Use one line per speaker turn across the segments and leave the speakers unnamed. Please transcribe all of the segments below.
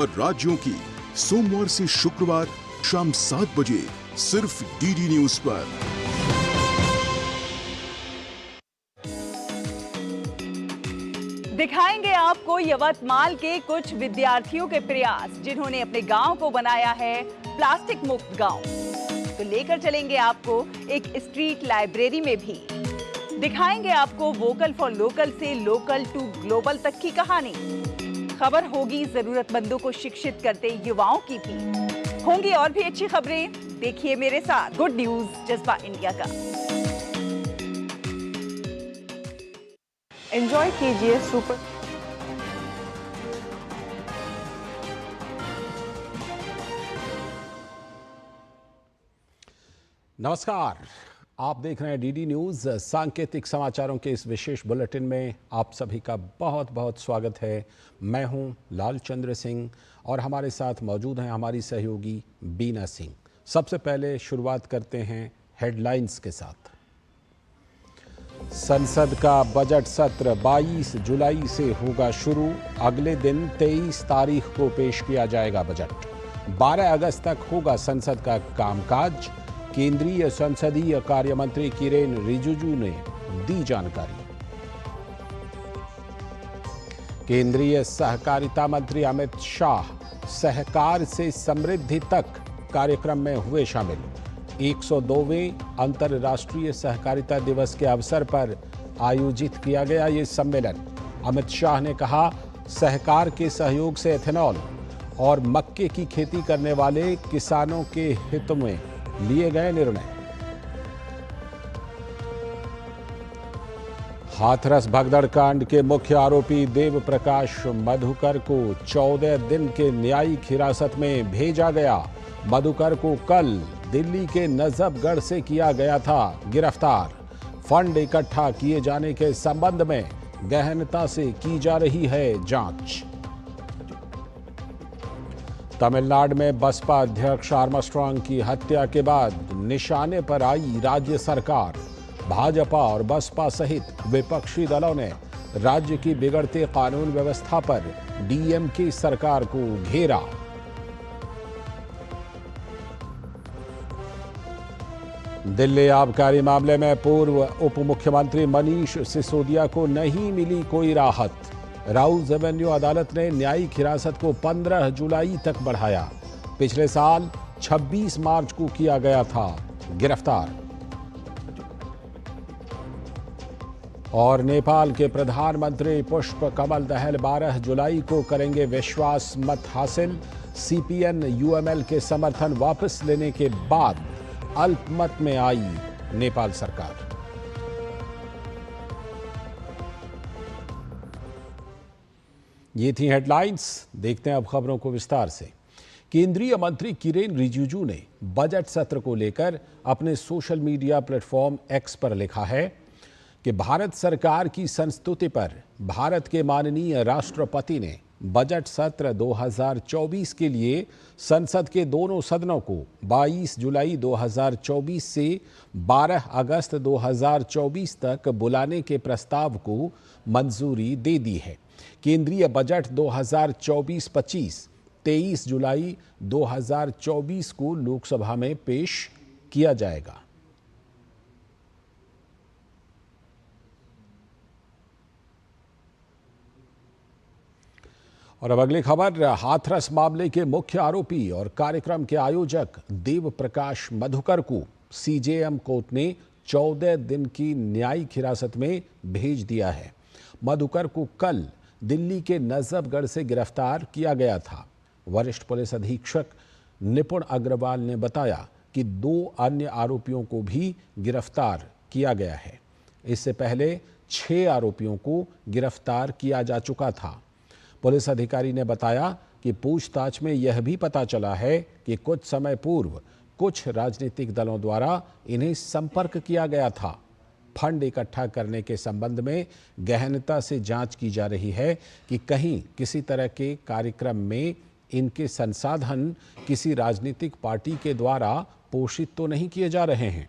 और राज्यों की सोमवार से शुक्रवार शाम 7 बजे सिर्फ डीडी न्यूज पर।
दिखाएंगे आपको यवतमाल के कुछ विद्यार्थियों के प्रयास जिन्होंने अपने गांव को बनाया है प्लास्टिक मुक्त गांव। तो लेकर चलेंगे आपको एक स्ट्रीट लाइब्रेरी में भी। दिखाएंगे आपको वोकल फॉर लोकल से लोकल टू ग्लोबल तक की कहानी। खबर होगी जरूरतमंदों को शिक्षित करते युवाओं की भी। होंगी और भी अच्छी खबरें, देखिए मेरे साथ गुड न्यूज जज्बा इंडिया का। एंजॉय कीजिए सुपर।
नमस्कार, आप देख रहे हैं डीडी न्यूज। सांकेतिक समाचारों के इस विशेष बुलेटिन में आप सभी का बहुत बहुत स्वागत है। मैं हूं लालचंद्र सिंह और हमारे साथ मौजूद हैं हमारी सहयोगी बीना सिंह। सबसे पहले शुरुआत करते हैं हेडलाइंस के साथ। संसद का बजट सत्र 22 जुलाई से होगा शुरू। अगले दिन 23 तारीख को पेश किया जाएगा बजट। 12 अगस्त तक होगा संसद का कामकाज। केंद्रीय संसदीय कार्य मंत्री किरेन रिजिजू ने दी जानकारी। केंद्रीय सहकारिता मंत्री अमित शाह सहकार से समृद्धि तक कार्यक्रम में हुए शामिल। 102वें अंतर्राष्ट्रीय सहकारिता दिवस के अवसर पर आयोजित किया गया ये सम्मेलन। अमित शाह ने कहा, सहकार के सहयोग से एथेनॉल और मक्के की खेती करने वाले किसानों के हित में लिए गए निर्णय। हाथरस भगदड़ कांड के मुख्य आरोपी देव प्रकाश मधुकर को 14 दिन के न्यायिक हिरासत में भेजा गया। मधुकर को कल दिल्ली के नजफगढ़ से किया गया था गिरफ्तार। फंड इकट्ठा किए जाने के संबंध में गहनता से की जा रही है जांच। तमिलनाडु में बसपा अध्यक्ष आर्मस्ट्रांग की हत्या के बाद निशाने पर आई राज्य सरकार। भाजपा और बसपा सहित विपक्षी दलों ने राज्य की बिगड़ती कानून व्यवस्था पर डीएमके सरकार को घेरा। दिल्ली आबकारी मामले में पूर्व उप मुख्यमंत्री मनीष सिसोदिया को नहीं मिली कोई राहत। राउज एवेन्यू अदालत ने न्यायिक हिरासत को 15 जुलाई तक बढ़ाया। पिछले साल 26 मार्च को किया गया था गिरफ्तार। और नेपाल के प्रधानमंत्री पुष्प कमल दहल 12 जुलाई को करेंगे विश्वास मत हासिल। सीपीएन यूएमएल के समर्थन वापस लेने के बाद अल्पमत में आई नेपाल सरकार। ये थी हेडलाइंस। देखते हैं अब खबरों को विस्तार से। केंद्रीय मंत्री किरेन रिजिजू ने बजट सत्र को लेकर अपने सोशल मीडिया प्लेटफॉर्म एक्स पर लिखा है कि भारत सरकार की संस्तुति पर भारत के माननीय राष्ट्रपति ने बजट सत्र 2024 के लिए संसद के दोनों सदनों को 22 जुलाई 2024 से 12 अगस्त 2024 तक बुलाने के प्रस्ताव को मंजूरी दे दी है। केंद्रीय बजट 2024-25 23 जुलाई 2024 को लोकसभा में पेश किया जाएगा। और अब अगली खबर। हाथरस मामले के मुख्य आरोपी और कार्यक्रम के आयोजक देव प्रकाश मधुकर को सीजेएम कोर्ट ने 14 दिन की न्यायिक हिरासत में भेज दिया है। मधुकर को कल दिल्ली के नजफगढ़ से गिरफ्तार किया गया था। वरिष्ठ पुलिस अधीक्षक निपुण अग्रवाल ने बताया कि 2 अन्य आरोपियों को भी गिरफ्तार किया गया है। इससे पहले 6 आरोपियों को गिरफ्तार किया जा चुका था। पुलिस अधिकारी ने बताया कि पूछताछ में यह भी पता चला है कि कुछ समय पूर्व कुछ राजनीतिक दलों द्वारा इन्हें संपर्क किया गया था। फंड इकट्ठा करने के संबंध में गहनता से जांच की जा रही है कि कहीं किसी तरह के कार्यक्रम में इनके संसाधन किसी राजनीतिक पार्टी के द्वारा पोषित तो नहीं किए जा रहे हैं।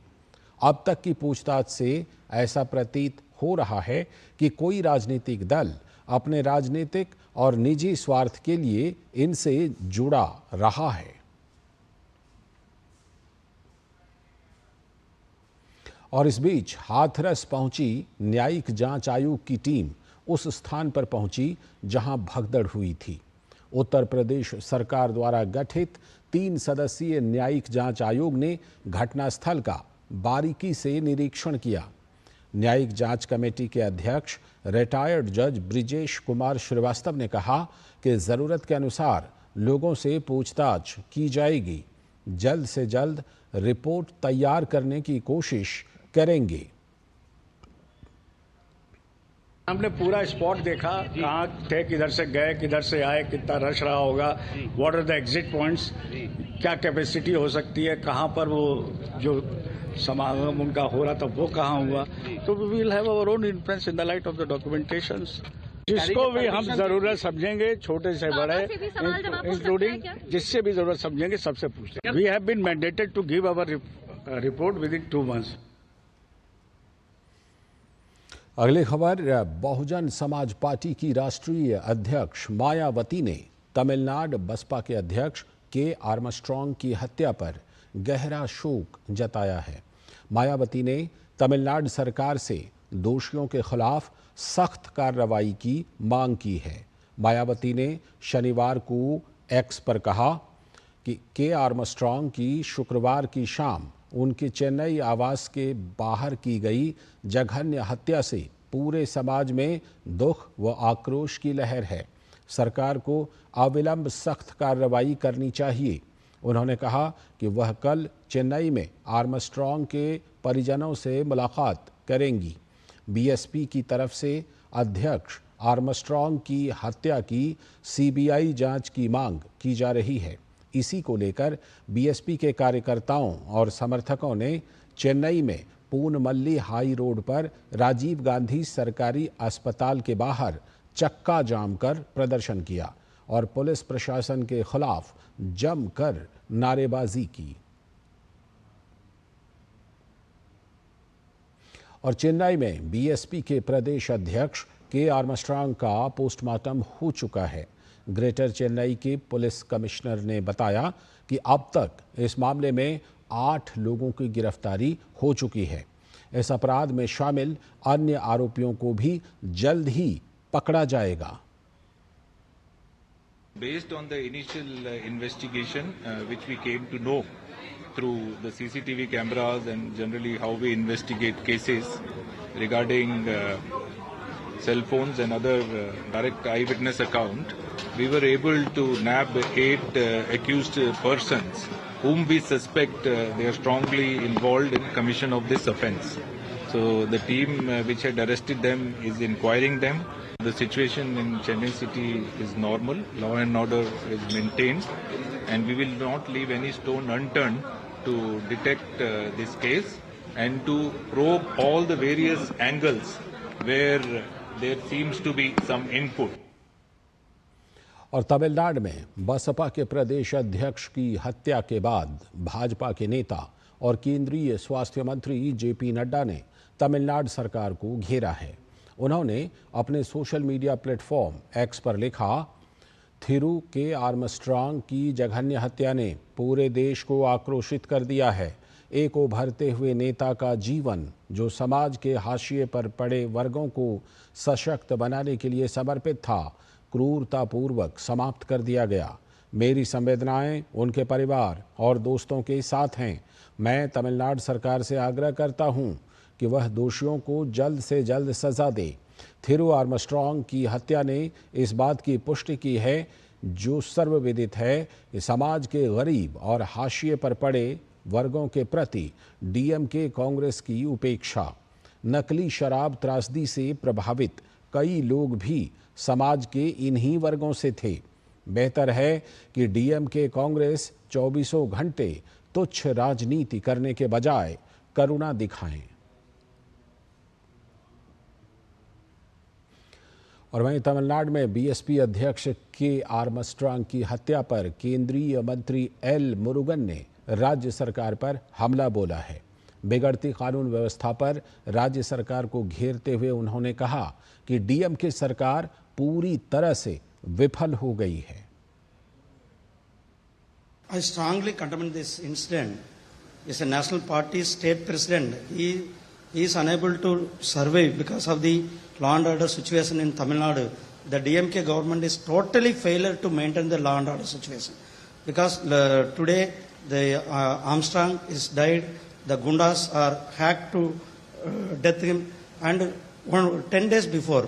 अब तक की पूछताछ से ऐसा प्रतीत हो रहा है कि कोई राजनीतिक दल अपने राजनीतिक और निजी स्वार्थ के लिए इनसे जुड़ा रहा है। और इस बीच हाथरस पहुंची न्यायिक जांच आयोग की टीम उस स्थान पर पहुंची जहां भगदड़ हुई थी। उत्तर प्रदेश सरकार द्वारा गठित 3 सदस्यीय न्यायिक जांच आयोग ने घटनास्थल का बारीकी से निरीक्षण किया। न्यायिक जांच कमेटी के अध्यक्ष रिटायर्ड जज ब्रिजेश कुमार श्रीवास्तव ने कहा कि जरूरत के अनुसार लोगों से पूछताछ की जाएगी। जल्द से जल्द रिपोर्ट तैयार करने की कोशिश करेंगे।
हमने पूरा स्पॉट देखा, कहाँ थे, किधर से गए, किधर से आए, कितना रश रहा होगा, what are the exit points, क्या कैपेसिटी हो सकती है, कहाँ पर वो जो समागम उनका हो रहा था वो कहाँ हुआ। तो we will have our own influence in the light of the documentations. जिसको भी हम जरूरत समझेंगे, छोटे से बड़े, इंक्लूडिंग जिससे भी जरूरत समझेंगे सबसे पूछते। We have been mandated to give our report within 2 months।
अगली खबर, बहुजन समाज पार्टी की राष्ट्रीय अध्यक्ष मायावती ने तमिलनाडु बसपा के अध्यक्ष के आर्मस्ट्रॉन्ग की हत्या पर गहरा शोक जताया है। मायावती ने तमिलनाडु सरकार से दोषियों के खिलाफ सख्त कार्रवाई की मांग की है। मायावती ने शनिवार को एक्स पर कहा कि के आर्मस्ट्रॉन्ग की शुक्रवार की शाम उनके चेन्नई आवास के बाहर की गई जघन्य हत्या से पूरे समाज में दुख व आक्रोश की लहर है। सरकार को अविलंब सख्त कार्रवाई करनी चाहिए। उन्होंने कहा कि वह कल चेन्नई में आर्मस्ट्रॉन्ग के परिजनों से मुलाकात करेंगी। बीएसपी की तरफ से अध्यक्ष आर्मस्ट्रॉन्ग की हत्या की सीबीआई जांच की मांग की जा रही है। इसी को लेकर बीएसपी के कार्यकर्ताओं और समर्थकों ने चेन्नई में पूनमल्ली हाई रोड पर राजीव गांधी सरकारी अस्पताल के बाहर चक्का जाम कर प्रदर्शन किया और पुलिस प्रशासन के खिलाफ जमकर नारेबाजी की। और चेन्नई में बीएसपी के प्रदेश अध्यक्ष के आर्मस्ट्रॉन्ग का पोस्टमार्टम हो चुका है। ग्रेटर चेन्नई के पुलिस कमिश्नर ने बताया कि अब तक इस मामले में 8 लोगों की गिरफ्तारी हो चुकी है। इस अपराध में शामिल अन्य आरोपियों को भी जल्द ही पकड़ा जाएगा।
Based on the initial investigation, which we came to know through the CCTV cameras and generally how we investigate cases regarding cell phones and other direct eyewitness account, we were able to nab 8 accused persons whom we suspect they are strongly involved in commission of this offence. So the team which had arrested them is inquiring them. The situation in Chennai city is normal, law and order is maintained, and we will not leave any stone unturned to detect this case and to probe all the various angles where there seems to be some input.
और तमिलनाडु में बसपा के प्रदेश अध्यक्ष की हत्या के बाद भाजपा के नेता और केंद्रीय स्वास्थ्य मंत्री जेपी नड्डा ने तमिलनाडु सरकार को घेरा है। उन्होंने अपने सोशल मीडिया प्लेटफॉर्म एक्स पर लिखा, थिरू के आर्मस्ट्रॉन्ग की जघन्य हत्या ने पूरे देश को आक्रोशित कर दिया है। एक उभरते हुए नेता का जीवन जो समाज के हाशिए पर पड़े वर्गों को सशक्त बनाने के लिए समर्पित था, क्रूरतापूर्वक समाप्त कर दिया गया। मेरी संवेदनाएं उनके परिवार और दोस्तों के साथ हैं। मैं तमिलनाडु सरकार से आग्रह करता हूं कि वह दोषियों को जल्द से जल्द सजा दे। थिरू आर्मस्ट्रॉन्ग की हत्या ने इस बात की पुष्टि की है जो सर्वविदित है कि समाज के गरीब और हाशिए पर पड़े वर्गों के प्रति डीएमके कांग्रेस की उपेक्षा। नकली शराब त्रासदी से प्रभावित कई लोग भी समाज के इन्हीं वर्गों से थे। बेहतर है कि डीएमके कांग्रेस 24 घंटे तुच्छ राजनीति करने के बजाय करुणा दिखाएं। और वहीं तमिलनाडु में बीएसपी अध्यक्ष के आर्मस्ट्रॉन्ग की हत्या पर केंद्रीय मंत्री एल मुरुगन ने राज्य सरकार पर हमला बोला है। बिगड़ती कानून व्यवस्था पर राज्य सरकार को घेरते हुए उन्होंने कहा कि डीएमके सरकार पूरी तरह से विफल हो गई है।
I strongly condemn this incident. As a national party state president, he is unable to survive because of the law and order situation in Tamil Nadu. The DMK government is totally failure to maintain the law and order situation. Because today the Armstrong is died, the Gundas are hacked to death him, and 10 days before,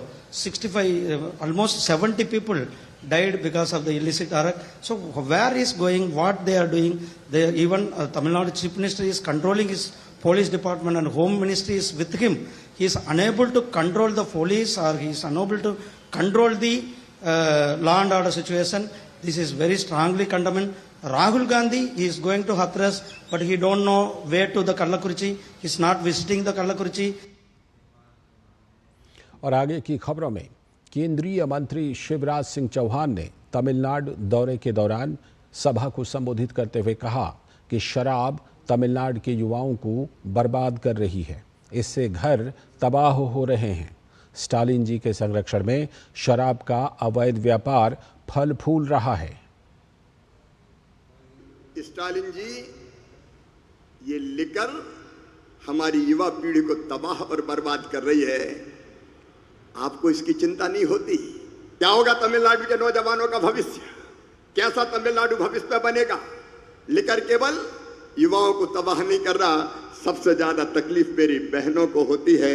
almost 70 people died because of the illicit arrest. So where is going, what they are doing? Even Tamil Nadu Chief Minister is controlling his police department and Home Ministry is with him. He is unable to control the police, or he is unable to control the law and order situation. This is very strongly condemned. Rahul Gandhi, he is going to Hathras, but he don't know where to the Kallakurichi. He is not visiting the Kallakurichi.
और आगे की खबरों में केंद्रीय मंत्री शिवराज सिंह चौहान ने तमिलनाडु दौरे के दौरान सभा को संबोधित करते हुए कहा कि शराब तमिलनाडु के युवाओं को बर्बाद कर रही है, इससे घर तबाह हो रहे हैं। स्टालिन जी के संरक्षण में शराब का अवैध व्यापार फल फूल रहा है।
स्टालिन जी, ये लिकर हमारी युवा पीढ़ी को तबाह और बर्बाद कर रही है, आपको इसकी चिंता नहीं होती? क्या होगा तमिलनाडु के नौजवानों का भविष्य? कैसा तमिलनाडु भविष्य में बनेगा? लिकर केवल युवाओं को तबाह नहीं कर रहा, सबसे ज्यादा तकलीफ मेरी बहनों को होती है,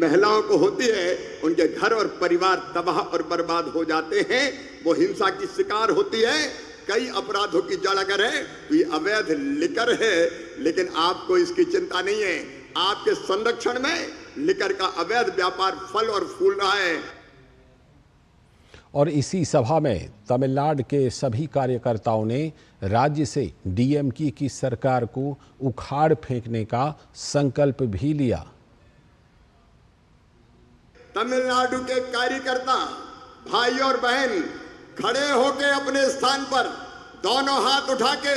महिलाओं को होती है। उनके घर और परिवार तबाह और बर्बाद हो जाते हैं, वो हिंसा की शिकार होती है। कई अपराधों की जड़ अगर है तो ये अवैध लिकर है, लेकिन आपको इसकी चिंता नहीं है। आपके संरक्षण में लिकर का अवैध व्यापार फल और फूल रहा है।
और इसी सभा में तमिलनाडु के सभी कार्यकर्ताओं ने राज्य से डीएमके की सरकार को उखाड़ फेंकने का संकल्प भी लिया।
तमिलनाडु के कार्यकर्ता भाई और बहन खड़े होके अपने स्थान पर दोनों हाथ उठा के,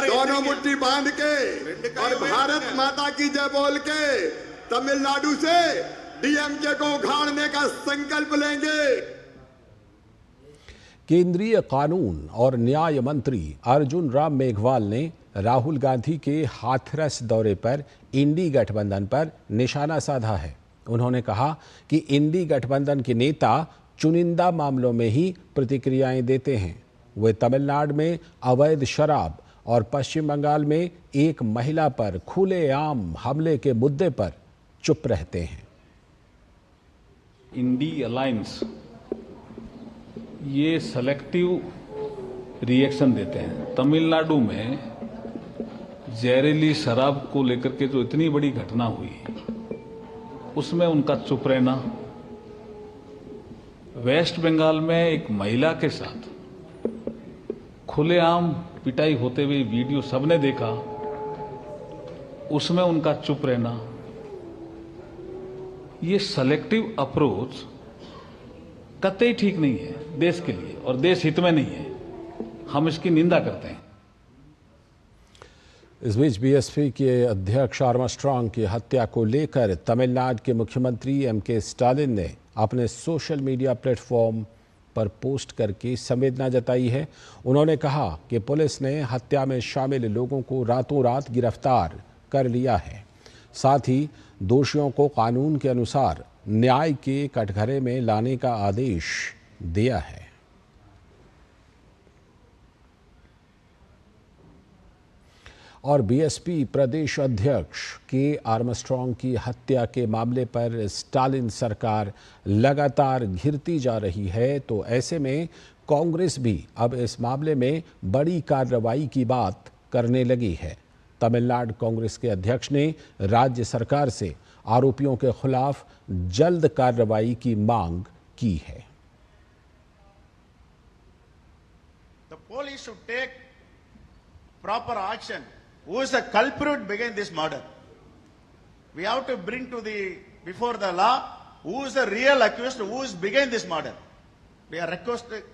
दोनों मुट्ठी बांध के और भारत माता की जय बोल के तमिलनाडु से डीएमके को उखाड़ने का संकल्प लेंगे।
केंद्रीय कानून और न्याय मंत्री अर्जुन राम मेघवाल ने राहुल गांधी के हाथरस दौरे पर इंडी गठबंधन पर निशाना साधा है। उन्होंने कहा कि इंडी गठबंधन के नेता चुनिंदा मामलों में ही प्रतिक्रियाएं देते हैं। वे तमिलनाडु में अवैध शराब और पश्चिम बंगाल में एक महिला पर खुलेआम हमले के मुद्दे पर चुप रहते हैं।
इंडी अलायंस ये सेलेक्टिव रिएक्शन देते हैं। तमिलनाडु में जहरीली शराब को लेकर के जो इतनी बड़ी घटना हुई, उसमें उनका चुप रहना। वेस्ट बंगाल में एक महिला के साथ खुलेआम पिटाई होते हुए वीडियो सबने देखा, उसमें उनका चुप रहना। ये सेलेक्टिव अप्रोच कतई ठीक नहीं है देश के लिए और देश हित में नहीं है। हम इसकी निंदा करते हैं।
इस बीच बीएसपी के अध्यक्ष आर्मस्ट्रांग की हत्या को लेकर तमिलनाडु के मुख्यमंत्री एमके स्टालिन ने अपने सोशल मीडिया प्लेटफॉर्म पर पोस्ट करके संवेदना जताई है। उन्होंने कहा कि पुलिस ने हत्या में शामिल लोगों को रातों रात गिरफ्तार कर लिया है, साथ ही दोषियों को कानून के अनुसार न्याय के कटघरे में लाने का आदेश दिया है। और बीएसपी प्रदेश अध्यक्ष के आर्मस्ट्रांग की हत्या के मामले पर स्टालिन सरकार लगातार घिरती जा रही है, तो ऐसे में कांग्रेस भी अब इस मामले में बड़ी कार्रवाई की बात करने लगी है। तमिलनाडु कांग्रेस के अध्यक्ष ने राज्य सरकार से आरोपियों के खिलाफ जल्द कार्रवाई की मांग की है।
The police should take proper action. Who is the culprit behind this murder? We have to bring to before the law who is the real accused, who is behind this murder. We are requesting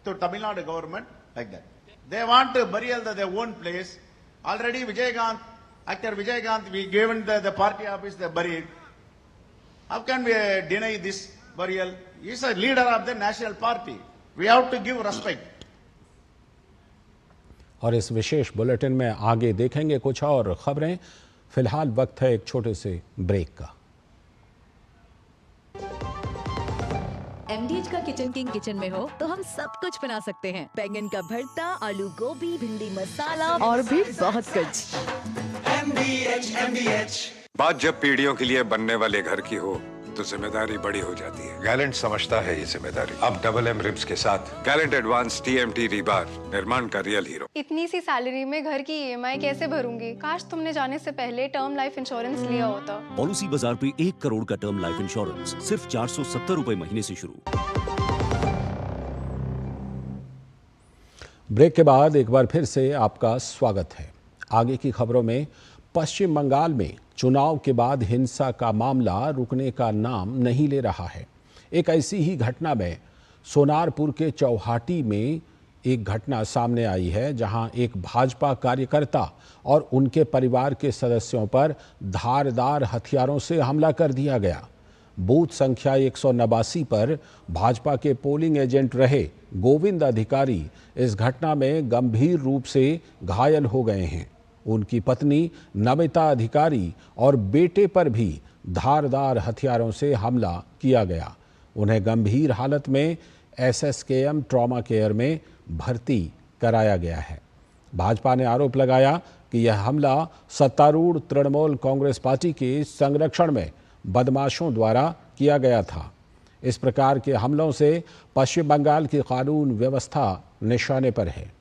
to Tamil Nadu government like that. They want to bury their own place. Already actor Vijaykanth, we given the party office, they buried. How can we deny this burial? He is a leader of the national party. We have to give respect.
और इस विशेष bulletin में आगे देखेंगे कुछ और खबरें। फिलहाल वक्त है एक छोटे से ब्रेक का।
MDH का किचन किंग किचन में हो तो हम सब कुछ बना सकते हैं। बैंगन का भरता, आलू गोभी, भिंडी मसाला और भी बहुत कुछ।
MDH। बात जब पीढ़ियों के लिए बनने वाले घर की हो तो जिम्मेदारी बड़ी हो जाती है। गैलेंट समझता है ये जिम्मेदारी। अब डबल M रिब्स के साथ गैलेंट एडवांस TMT रीबार, निर्माण का रियल हीरो।
इतनी सी सैलरी में घर की EMI कैसे भरूंगी? काश तुमने जाने से पहले टर्म लाइफ इंश्योरेंस लिया होता।
पॉलिसी बाजार पे 1 करोड़ का टर्म लाइफ इंश्योरेंस सिर्फ 470 रुपए महीने से शुरू।
ब्रेक के बाद एक बार फिर से आपका स्वागत है। आगे की खबरों में पश्चिम बंगाल में चुनाव के बाद हिंसा का मामला रुकने का नाम नहीं ले रहा है। एक ऐसी ही घटना में सोनारपुर के चौहाटी में एक घटना सामने आई है, जहां एक भाजपा कार्यकर्ता और उनके परिवार के सदस्यों पर धारदार हथियारों से हमला कर दिया गया। बूथ संख्या 189 पर भाजपा के पोलिंग एजेंट रहे गोविंद अधिकारी इस घटना में गंभीर रूप से घायल हो गए हैं। उनकी पत्नी नमिता अधिकारी और बेटे पर भी धारदार हथियारों से हमला किया गया। उन्हें गंभीर हालत में SSKM ट्रॉमा केयर में भर्ती कराया गया है। भाजपा ने आरोप लगाया कि यह हमला सत्तारूढ़ तृणमूल कांग्रेस पार्टी के संरक्षण में बदमाशों द्वारा किया गया था। इस प्रकार के हमलों से पश्चिम बंगाल की कानून व्यवस्था निशाने पर है।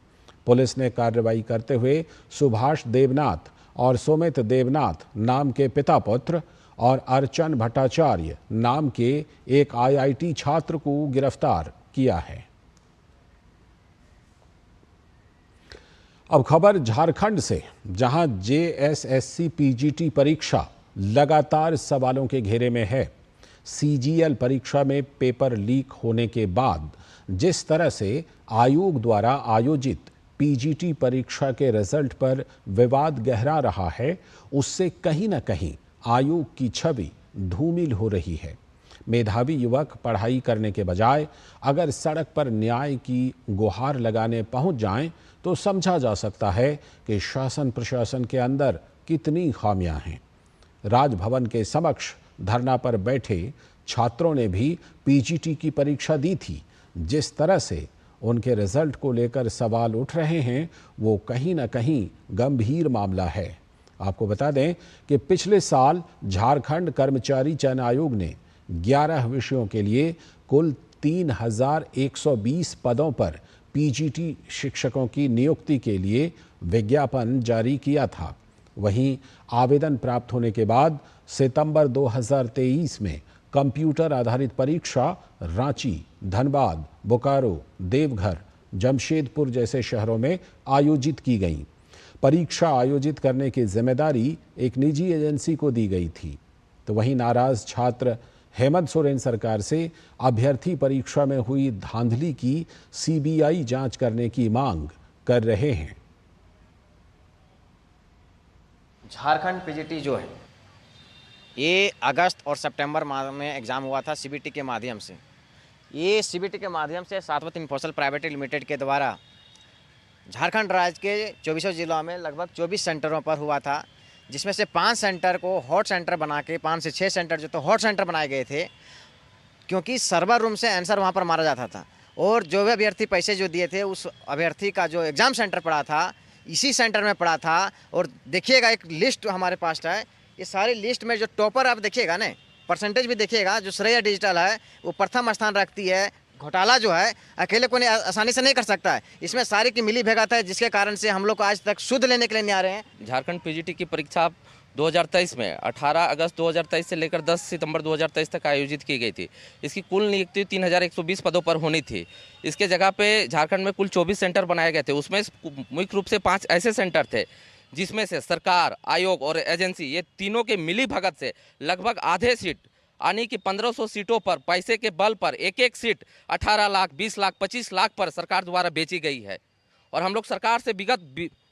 पुलिस ने कार्रवाई करते हुए सुभाष देवनाथ और सुमित देवनाथ नाम के पिता पुत्र और अर्चन भट्टाचार्य नाम के एक IIT छात्र को गिरफ्तार किया है। अब खबर झारखंड से, जहां JSSC PGT परीक्षा लगातार सवालों के घेरे में है। CGL परीक्षा में पेपर लीक होने के बाद जिस तरह से आयोग द्वारा आयोजित PGT परीक्षा के रिजल्ट पर विवाद गहरा रहा है, उससे कहीं न कहीं आयोग की छवि धूमिल हो रही है। मेधावी युवक पढ़ाई करने के बजाय अगर सड़क पर न्याय की गुहार लगाने पहुंच जाएं, तो समझा जा सकता है कि शासन प्रशासन के अंदर कितनी खामियां हैं। राजभवन के समक्ष धरना पर बैठे छात्रों ने भी PGT की परीक्षा दी थी। जिस तरह से उनके रिजल्ट को लेकर सवाल उठ रहे हैं, वो कहीं ना कहीं गंभीर मामला है। आपको बता दें कि पिछले साल झारखंड कर्मचारी चयन आयोग ने 11 विषयों के लिए कुल 3120 पदों पर PGT शिक्षकों की नियुक्ति के लिए विज्ञापन जारी किया था। वहीं आवेदन प्राप्त होने के बाद सितंबर 2023 में कंप्यूटर आधारित परीक्षा रांची, धनबाद, बोकारो, देवघर, जमशेदपुर जैसे शहरों में आयोजित की गई। परीक्षा आयोजित करने की जिम्मेदारी एक निजी एजेंसी को दी गई थी। तो वहीं नाराज छात्र हेमंत सोरेन सरकार से अभ्यर्थी परीक्षा में हुई धांधली की CBI जांच करने की मांग कर रहे हैं।
झारखंड PGT जो है, ये अगस्त और सितंबर माह में एग्ज़ाम हुआ था CBT के माध्यम से। ये CBT के माध्यम से सातवत इंफोसल प्राइवेट लिमिटेड के द्वारा झारखंड राज्य के 24 जिलों में लगभग 24 सेंटरों पर हुआ था, जिसमें से 5 सेंटर को हॉट सेंटर बना के 5 से 6 सेंटर जो तो हॉट सेंटर बनाए गए थे, क्योंकि सर्वर रूम से आंसर वहाँ पर मारा जाता था। और जो भी अभ्यर्थी पैसे जो दिए थे, उस अभ्यर्थी का जो एग्ज़ाम सेंटर पड़ा था इसी सेंटर में पड़ा था। और देखिएगा, एक लिस्ट हमारे पास है, ये सारी लिस्ट में जो टॉपर आप देखिएगा ना, परसेंटेज भी देखिएगा, जो श्रेया डिजिटल है वो प्रथम स्थान रखती है। घोटाला जो है अकेले कोई आसानी से नहीं कर सकता है, इसमें सारी की मिली भगत है, जिसके कारण से हम लोग को आज तक शुद्ध लेने के लिए नहीं आ रहे हैं।
झारखंड PGT की परीक्षा 2023 में 18 अगस्त 2023 से लेकर 10 सितंबर 2023 तक आयोजित की गई थी। इसकी कुल नियुक्ति 3120 पदों पर होनी थी। इसके जगह पे झारखंड में कुल 24 सेंटर बनाए गए थे। उसमें मुख्य रूप से 5 ऐसे सेंटर थे जिसमें से सरकार, आयोग और एजेंसी, ये तीनों के मिली भगत से लगभग आधे सीट, यानी कि 1500 सीटों पर पैसे के बल पर एक एक सीट 18 लाख, 20 लाख, 25 लाख पर सरकार द्वारा बेची गई है। और हम लोग सरकार से विगत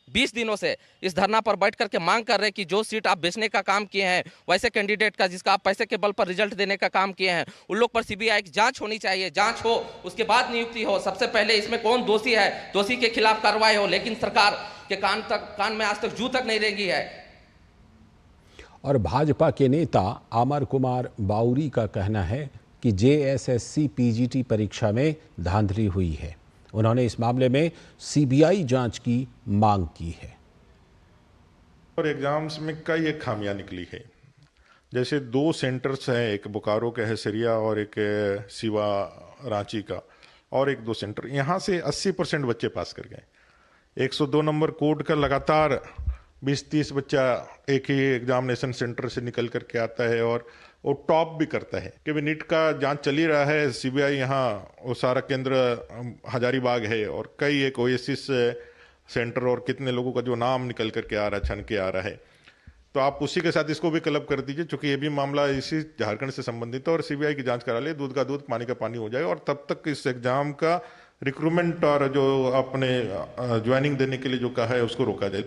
20 दिनों से इस धरना पर बैठ करके मांग कर रहे हैं कि जो सीट आप बेचने का काम किए हैं, वैसे कैंडिडेट का जिसका आप पैसे के बल पर रिजल्ट देने का काम किए हैं, उन लोग पर सीबीआई की जांच होनी चाहिए। जांच हो, उसके बाद नियुक्ति हो। सबसे पहले इसमें कौन दोषी है, दोषी के खिलाफ कार्रवाई हो। लेकिन सरकार के कान में आज तक जू तक नहीं रेंगी है।
और भाजपा के नेता अमर कुमार बाउरी का कहना है कि जेएसएससी पीजीटी परीक्षा में धांधली हुई है। उन्होंने इस मामले में सीबीआई जांच की मांग की है।
और एग्जाम्स में कई एक खामियां निकली है। जैसे 2 सेंटर्स हैं, एक बोकारो का है सिरिया और एक सिवा रांची का, और एक 2 सेंटर यहाँ से 80% बच्चे पास कर गए। 102 नंबर कोड का लगातार 20-30 बच्चा एक ही एग्जामिनेशन सेंटर से निकल करके आता है और वो टॉप भी करता है। कि नीट का जांच चली रहा है, सीबीआई यहाँ वो सारा केंद्र हजारीबाग है और कई एक ओएसिस सेंटर और कितने लोगों का जो नाम निकल करके आ रहा है, छन के आ रहा है। तो आप उसी के साथ इसको भी क्लब कर दीजिए, क्योंकि ये भी मामला इसी झारखंड से संबंधित है और सीबीआई की जांच करा ले, दूध का दूध पानी का पानी हो जाए और तब तक इस एग्जाम का रिक्रूटमेंट और जो अपने ज्वाइनिंग देने के लिए जो कहा है उसको रोका जाए।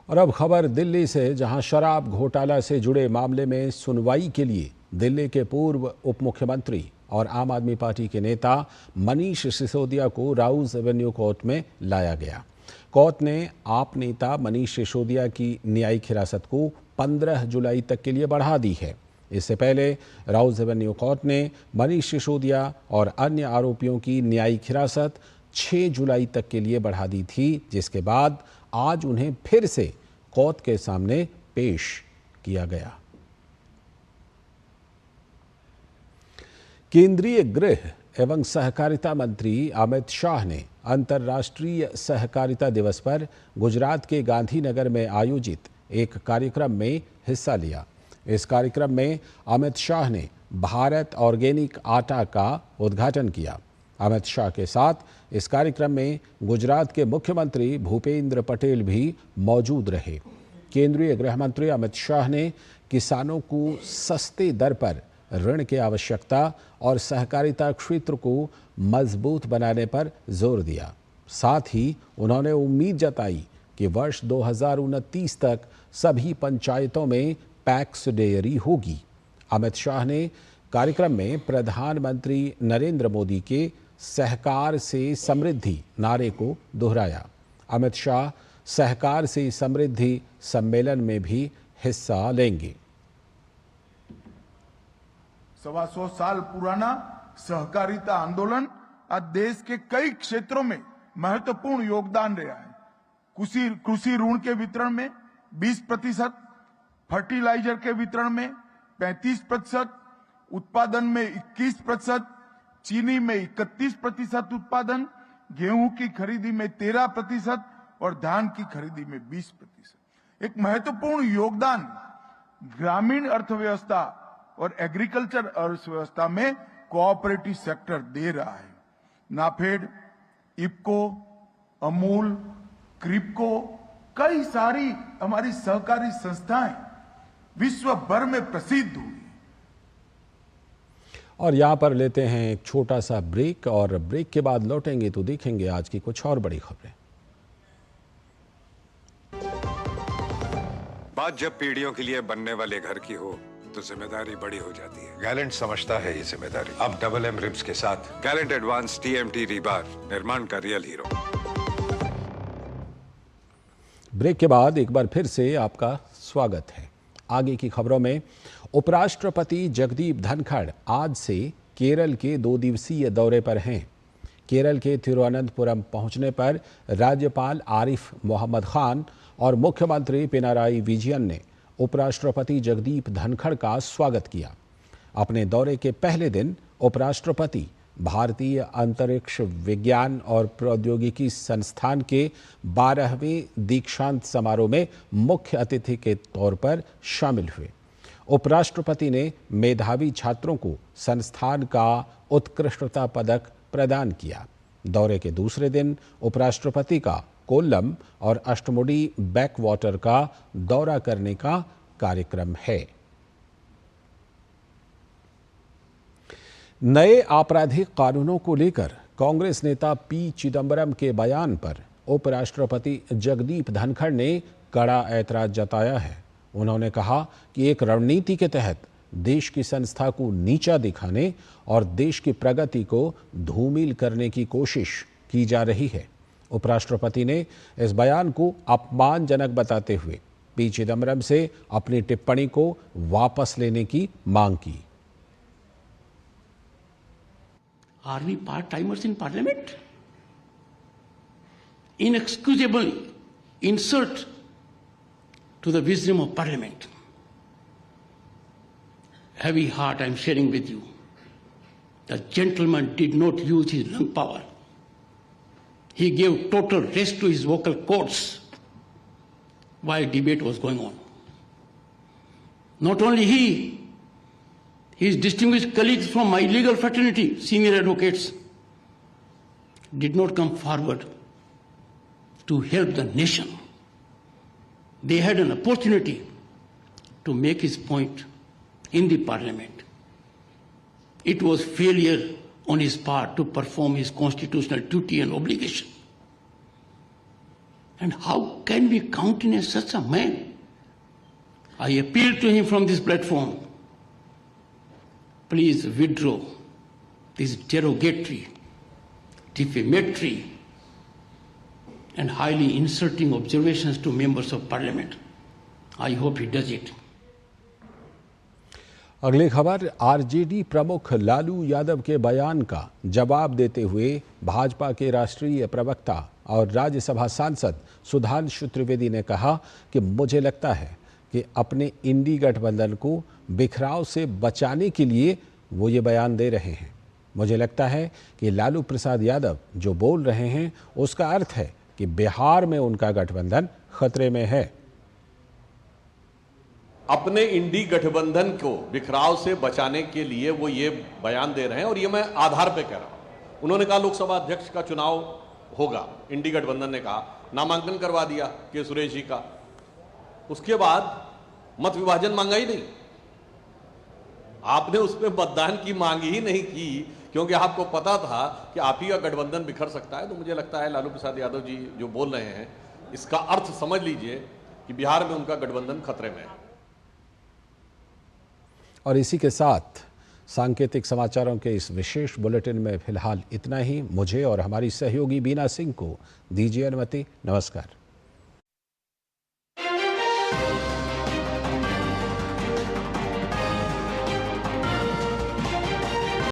और अब खबर दिल्ली से, जहां शराब घोटाला से जुड़े मामले में सुनवाई के लिए दिल्ली के पूर्व उप मुख्यमंत्री और आम आदमी पार्टी के नेता मनीष सिसोदिया को राउज एवेन्यू कोर्ट में लाया गया। कोर्ट ने आप नेता मनीष सिसोदिया की न्यायिक हिरासत को 15 जुलाई तक के लिए बढ़ा दी है। इससे पहले राउज एवेन्यू कोर्ट ने मनीष सिसोदिया और अन्य आरोपियों की न्यायिक हिरासत 6 जुलाई तक के लिए बढ़ा दी थी, जिसके बाद आज उन्हें फिर से कोर्ट के सामने पेश किया गया। केंद्रीय गृह एवं सहकारिता मंत्री अमित शाह ने अंतर्राष्ट्रीय सहकारिता दिवस पर गुजरात के गांधीनगर में आयोजित एक कार्यक्रम में हिस्सा लिया। इस कार्यक्रम में अमित शाह ने भारत ऑर्गेनिक आटा का उद्घाटन किया। अमित शाह के साथ इस कार्यक्रम में गुजरात के मुख्यमंत्री भूपेंद्र पटेल भी मौजूद रहे। केंद्रीय गृह मंत्री अमित शाह ने किसानों को सस्ते दर पर ऋण की आवश्यकता और सहकारिता क्षेत्र को मजबूत बनाने पर जोर दिया। साथ ही उन्होंने उम्मीद जताई कि वर्ष 2029 तक सभी पंचायतों में पैक्स डेयरी होगी। अमित शाह ने कार्यक्रम में प्रधानमंत्री नरेंद्र मोदी के सहकार से समृद्धि नारे को दोहराया। अमित शाह सहकार से समृद्धि सम्मेलन में भी हिस्सा लेंगे।
125 साल पुराना सहकारिता आंदोलन आज देश के कई क्षेत्रों में महत्वपूर्ण योगदान रहा है। कृषि ऋण के वितरण में 20%, फर्टिलाइजर के वितरण में 35%, उत्पादन में 21%, चीनी में 31% उत्पादन, गेहूं की खरीदी में 13% और धान की खरीदी में 20%। एक महत्वपूर्ण योगदान ग्रामीण अर्थव्यवस्था और एग्रीकल्चर अर्थव्यवस्था में कोऑपरेटिव सेक्टर दे रहा है। नाफेड, इफको, अमूल, क्रिप्को, कई सारी हमारी सहकारी संस्थाएं विश्व भर में प्रसिद्ध हुई।
और यहाँ पर लेते हैं एक छोटा सा ब्रेक और ब्रेक के बाद लौटेंगे तो देखेंगे आज की कुछ और बड़ी खबरें।
बात जब पीढ़ियों के लिए बनने वाले घर की हो तो जिम्मेदारी बड़ी हो जाती है। गैलेंट समझता है ये जिम्मेदारी। अब डबल एम रिब्स के साथ गैलेंट एडवांस टीएमटी रीबार, निर्माण का रियल हीरो।
ब्रेक के बाद एक बार फिर से आपका स्वागत है। आगे की खबरों में, उपराष्ट्रपति जगदीप धनखड़ आज से केरल के 2 दिवसीय दौरे पर हैं। केरल के तिरुवनंतपुरम पहुंचने पर राज्यपाल आरिफ मोहम्मद खान और मुख्यमंत्री पिनाराई विजयन ने उपराष्ट्रपति जगदीप धनखड़ का स्वागत किया। अपने दौरे के पहले दिन उपराष्ट्रपति भारतीय अंतरिक्ष विज्ञान और प्रौद्योगिकी संस्थान के 12वें दीक्षांत समारोह में मुख्य अतिथि के तौर पर शामिल हुए। उपराष्ट्रपति ने मेधावी छात्रों को संस्थान का उत्कृष्टता पदक प्रदान किया। दौरे के दूसरे दिन उपराष्ट्रपति का कोल्लम और अष्टमुडी बैकवाटर का दौरा करने का कार्यक्रम है। नए आपराधिक कानूनों को लेकर कांग्रेस नेता पी चिदंबरम के बयान पर उपराष्ट्रपति जगदीप धनखड़ ने कड़ा ऐतराज जताया है। उन्होंने कहा कि एक रणनीति के तहत देश की संस्था को नीचा दिखाने और देश की प्रगति को धूमिल करने की कोशिश की जा रही है। उपराष्ट्रपति ने इस बयान को अपमानजनक बताते हुए पी चिदम्बरम से अपनी टिप्पणी को वापस लेने की मांग की।
Are we part-timers in Parliament? Inexcusable insult to the wisdom of Parliament. Heavy heart I'm sharing with you. The gentleman did not use his lung power. He gave total rest to his vocal cords while debate was going on. Not only he, his distinguished colleagues from my legal fraternity, senior advocates, did not come forward to help the nation. They had an opportunity to make his point in the parliament. It was failure on his part to perform his constitutional duty and obligation. And how can we countenance such a man? I appeal to him from this platform. Please withdraw these derogatory, defamatory, and highly insulting observations to members of parliament. I hope he does it.
अगली खबर, RJD प्रमुख लालू यादव के बयान का जवाब देते हुए भाजपा के राष्ट्रीय प्रवक्ता और राज्यसभा सांसद सुधांशु त्रिवेदी ने कहा कि मुझे लगता है कि अपने इंडी गठबंधन को बिखराव से बचाने के लिए वो ये बयान दे रहे हैं। मुझे लगता है कि लालू प्रसाद यादव जो बोल रहे हैं उसका अर्थ है कि बिहार में उनका गठबंधन खतरे में है।
अपने इंडी गठबंधन को बिखराव से बचाने के लिए वो ये बयान दे रहे हैं और ये मैं आधार पे कह रहा हूं। उन्होंने कहा लोकसभा अध्यक्ष का चुनाव होगा, इंडी गठबंधन ने कहा, नामांकन करवा दिया के सुरेश जी का, उसके बाद मत विभाजन मांगा ही नहीं। आपने उसमें मतदान की मांग ही नहीं की क्योंकि आपको पता था कि आप ही का गठबंधन बिखर सकता है। तो मुझे लगता है लालू प्रसाद यादव जी जो बोल रहे हैं इसका अर्थ समझ लीजिए कि बिहार में उनका गठबंधन खतरे में है।
और इसी के साथ सांकेतिक समाचारों के इस विशेष बुलेटिन में फिलहाल इतना ही। मुझे और हमारी सहयोगी बीना सिंह को दीजिए अनुमति। नमस्कार।